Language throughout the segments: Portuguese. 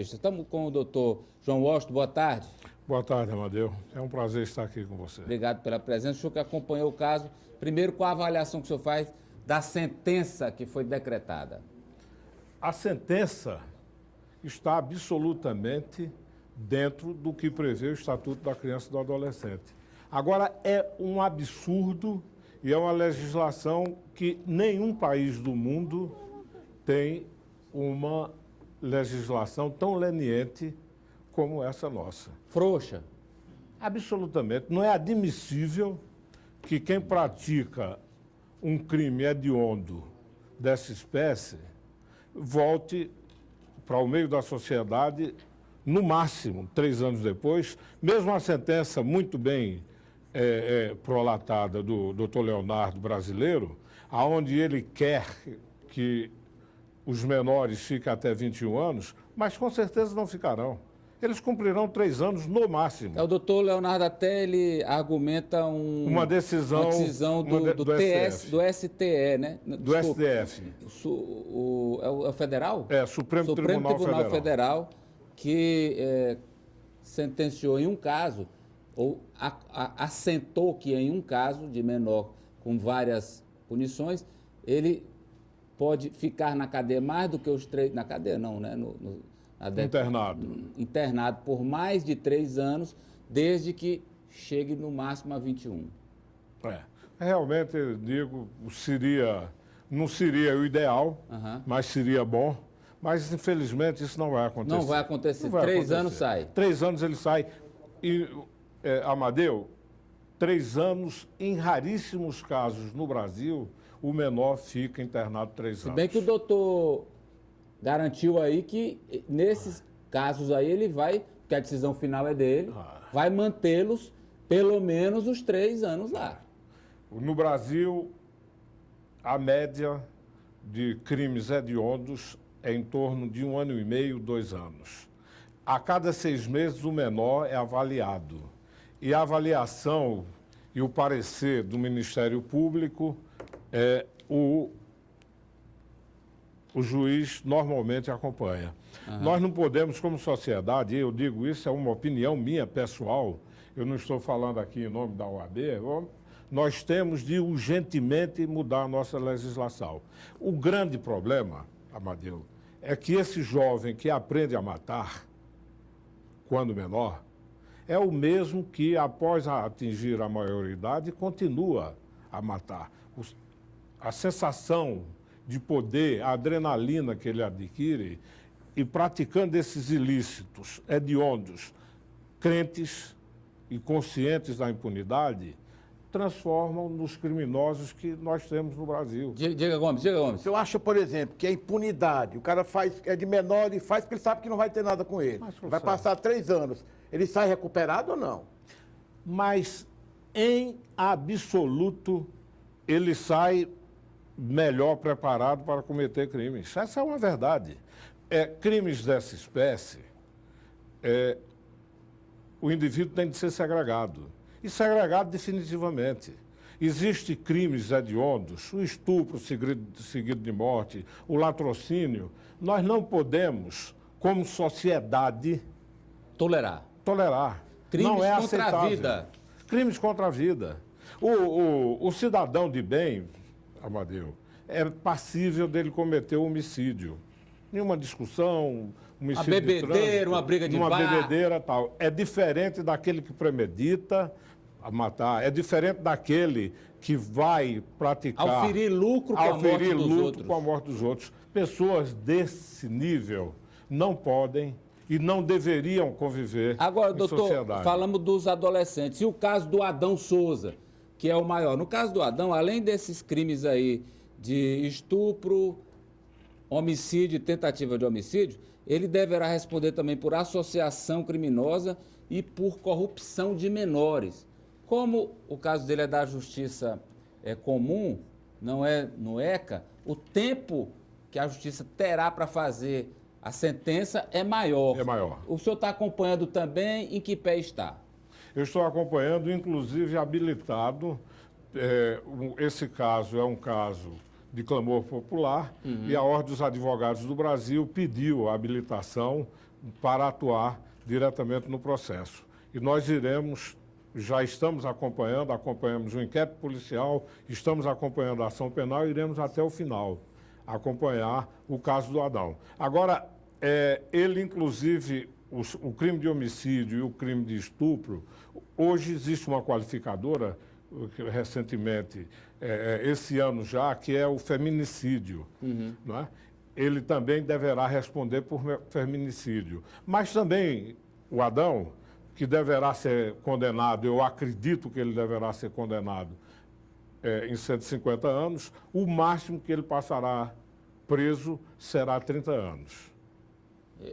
Estamos com o doutor João Washington. Boa tarde. Boa tarde, Amadeu. É um prazer estar aqui com você. Obrigado pela presença. O senhor que acompanhou o caso, primeiro, qual a avaliação que o senhor faz da sentença que foi decretada? A sentença está absolutamente dentro do que prevê o Estatuto da Criança e do Adolescente. Agora, é um absurdo e é uma legislação que nenhum país do mundo tem uma legislação tão leniente como essa nossa. Frouxa. Absolutamente. Não é admissível que quem pratica um crime hediondo dessa espécie volte para o meio da sociedade, no máximo, 3 anos depois, mesmo a sentença muito bem prolatada do doutor Leonardo brasileiro, aonde ele quer que os menores fiquem até 21 anos, mas com certeza não ficarão. Eles cumprirão 3 anos no máximo. O doutor Leonardo até ele argumenta uma decisão do STE, né? Do STF. É o federal? É, Supremo Tribunal Federal, que sentenciou em um caso, ou assentou que em um caso de menor com várias punições, ele pode ficar na cadeia mais do que os 3... Na cadeia não, né? Internado por mais de 3 anos, desde que chegue no máximo a 21. Realmente, eu digo, não seria o ideal, mas seria bom. Mas, infelizmente, isso não vai acontecer. Não vai acontecer. 3 anos sai. 3 anos ele sai. E, Amadeu, 3 anos, em raríssimos casos no Brasil, o menor fica internado 3 anos. Se bem que o doutor garantiu aí que nesses casos aí ele vai, porque a decisão final é dele, vai mantê-los pelo menos os 3 anos lá. No Brasil, a média de crimes hediondos é em torno de 1 ano e meio, 2 anos. A cada 6 meses o menor é avaliado. E a avaliação e o parecer do Ministério Público o juiz normalmente acompanha. Nós não podemos, como sociedade, eu digo isso, é uma opinião minha pessoal, eu não estou falando aqui em nome da OAB, nós temos de urgentemente mudar a nossa legislação. O grande problema, Amadeu, é que esse jovem que aprende a matar, quando menor, é o mesmo que, após atingir a maioridade, continua a matar. A sensação de poder, a adrenalina que ele adquire, e praticando esses ilícitos hediondos, crentes e conscientes da impunidade, transformam nos criminosos que nós temos no Brasil. Diga Gomes. Eu acho, por exemplo, que a impunidade, o cara é de menor e faz porque ele sabe que não vai ter nada com ele. Vai passar 3 anos. Ele sai recuperado ou não? Mas, em absoluto, ele sai melhor preparado para cometer crimes. Essa é uma verdade. Crimes dessa espécie, o indivíduo tem de ser segregado. E segregado definitivamente. Existem crimes hediondos, o estupro seguido de morte, o latrocínio. Nós não podemos, como sociedade, tolerar. Crimes não é contra aceitável. A vida. Crimes contra a vida. O cidadão de bem, Amadeu, é passível dele cometer homicídio. Nenhuma discussão, homicídio uma bebedeira, de trânsito, uma briga de bar. Uma bebedeira tal. É diferente daquele que premedita a matar, é diferente daquele que vai praticar... Auferir lucro com a morte dos outros. Pessoas desse nível não podem e não deveriam conviver Agora, em doutor, sociedade. falamos dos adolescentes. E o caso do Adão Souza, que é o maior. No caso do Adão, além desses crimes aí de estupro, homicídio e tentativa de homicídio, ele deverá responder também por associação criminosa e por corrupção de menores. Como o caso dele é da justiça comum, não é no ECA, o tempo que a justiça terá para fazer a sentença é maior. É maior. O senhor está acompanhando também, em que pé está? Eu estou acompanhando, inclusive habilitado. Esse caso é um caso de clamor popular e a Ordem dos Advogados do Brasil pediu a habilitação para atuar diretamente no processo. E nós já estamos acompanhamos o inquérito policial, estamos acompanhando a ação penal e iremos até o final acompanhar o caso do Adão. Agora, ele, inclusive, o crime de homicídio e o crime de estupro, hoje existe uma qualificadora, recentemente, esse ano já, que é o feminicídio. Não é? Ele também deverá responder por feminicídio. Mas também o Adão, que deverá ser condenado, eu acredito que ele deverá ser condenado em 150 anos, o máximo que ele passará preso será 30 anos.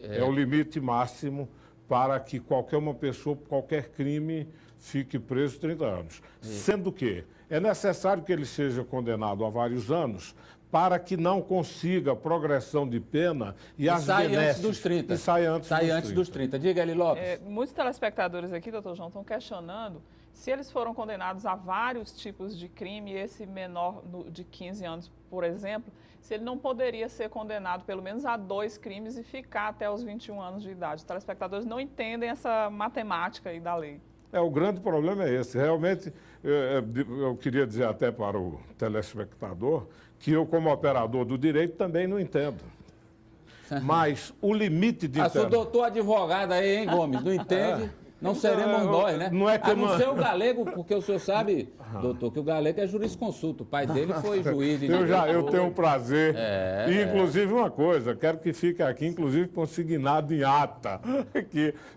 É o limite máximo para que qualquer uma pessoa, por qualquer crime, fique preso 30 anos. Sendo que é necessário que ele seja condenado a vários anos para que não consiga progressão de pena e as sai benesses. antes dos 30. E sai antes dos 30. Diga, Eli Lopes. Muitos telespectadores aqui, doutor João, estão questionando se eles foram condenados a vários tipos de crime, esse menor de 15 anos, por exemplo, se ele não poderia ser condenado pelo menos a 2 crimes e ficar até os 21 anos de idade. Os telespectadores não entendem essa matemática aí da lei. O grande problema é esse. Realmente, eu queria dizer até para o telespectador que eu, como operador do direito, também não entendo. Mas o limite de... Sou doutor advogado aí, hein, Gomes? Não entende? Não seremos nós, né? Não é que não ser o Galego, porque o senhor sabe, doutor, que o Galego é jurisconsulto. O pai dele foi juiz de direito. Eu tenho um prazer. E, inclusive, uma coisa, quero que fique aqui, inclusive, consignado em ata,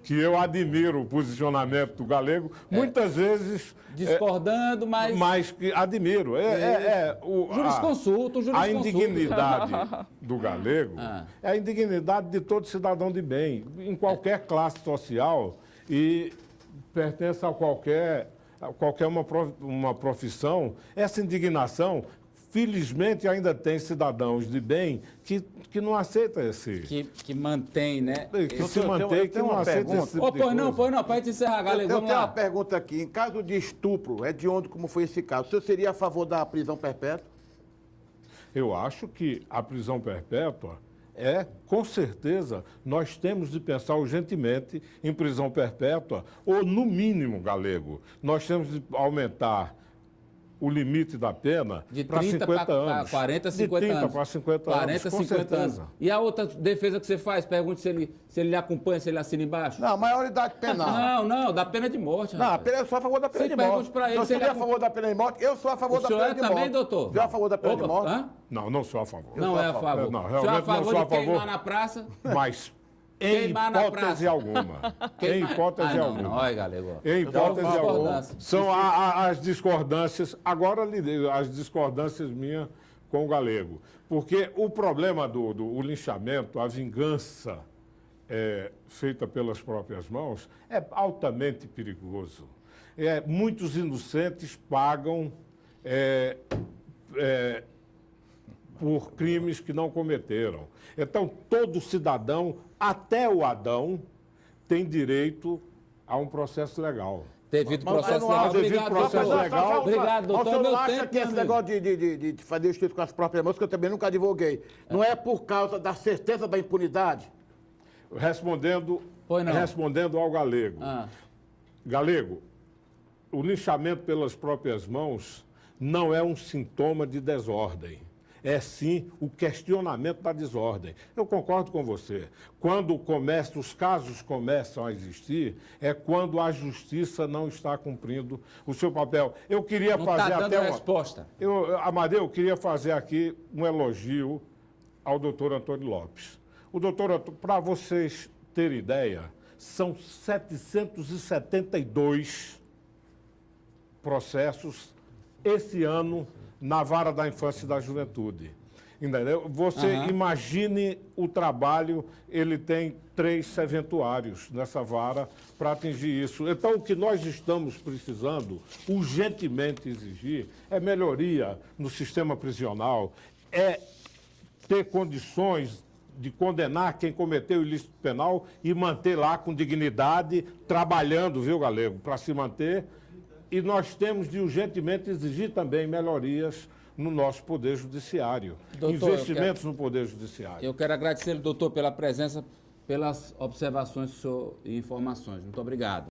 que eu admiro o posicionamento do Galego, muitas vezes... Discordando, mas... Mas que admiro. Jurisconsulto. A indignidade do Galego é a indignidade de todo cidadão de bem, em qualquer classe social, e pertence a qualquer uma profissão. Essa indignação, felizmente, ainda tem cidadãos de bem que não aceitam esse... Que mantém, né? Que se mantém, que não aceita esse tipo de coisa. Pois não, para gente encerrar, Galego, Eu vamos tenho lá. uma pergunta aqui. Em caso de estupro, hediondo como foi esse caso, o senhor seria a favor da prisão perpétua? Eu acho que a prisão perpétua com certeza, nós temos de pensar urgentemente em prisão perpétua, ou no mínimo, Galego, nós temos de aumentar o limite da pena para 50 anos. 40, 50 de 30 anos. para 50 40, anos, com 50 certeza. anos. E a outra defesa que você faz? Pergunte se ele lhe acompanha, se ele assina embaixo. Não, maioridade penal. Não, da pena de morte. Não, eu sou a favor da pena de morte. Pergunte para ele se ele é a favor da pena de morte, eu sou a favor da pena de morte. O senhor é também, doutor? O senhor é a favor da pena de morte? Hã? Não sou a favor. Não é a favor. Não, o senhor é a realmente não favor sou a de queimar favor. na praça? Mas, em Queimar na hipótese praça. alguma. Em hipótese alguma. Não, olha, Galego. Em hipótese alguma. Discordância. São as discordâncias, agora as discordâncias minhas com o Galego. Porque o problema do linchamento, a vingança feita pelas próprias mãos, é altamente perigoso. Muitos inocentes pagam por crimes que não cometeram. Então, todo cidadão, até o Adão, tem direito a um processo legal. Devido Mas processo você não acha- legal. devido Obrigado, processo doutor. legal. Obrigado, doutor. Mas o senhor Meu não acha tempo, que esse meu amigo. negócio de fazer justiça com as próprias mãos, que eu também nunca advoguei, não é por causa da certeza da impunidade? Respondendo ao Galego. Galego, o linchamento pelas próprias mãos não é um sintoma de desordem. É sim o questionamento da desordem. Eu concordo com você. Quando os casos começam a existir, é quando a justiça não está cumprindo o seu papel. Eu queria Não fazer está dando até uma... resposta. Amadeu, eu queria fazer aqui um elogio ao doutor Antônio Lopes. O doutor, para vocês terem ideia, são 772 processos esse ano na Vara da Infância e da Juventude. Entendeu? Você imagine o trabalho, ele tem 3 serventuários nessa vara para atingir isso. Então, o que nós estamos precisando, urgentemente exigir, é melhoria no sistema prisional, é ter condições de condenar quem cometeu ilícito penal e manter lá com dignidade, trabalhando, viu, Galego, para se manter. E nós temos de urgentemente exigir também melhorias no nosso Poder Judiciário. Doutor, Investimentos no Poder Judiciário. Eu quero agradecer, doutor, pela presença, pelas observações e informações. Muito obrigado.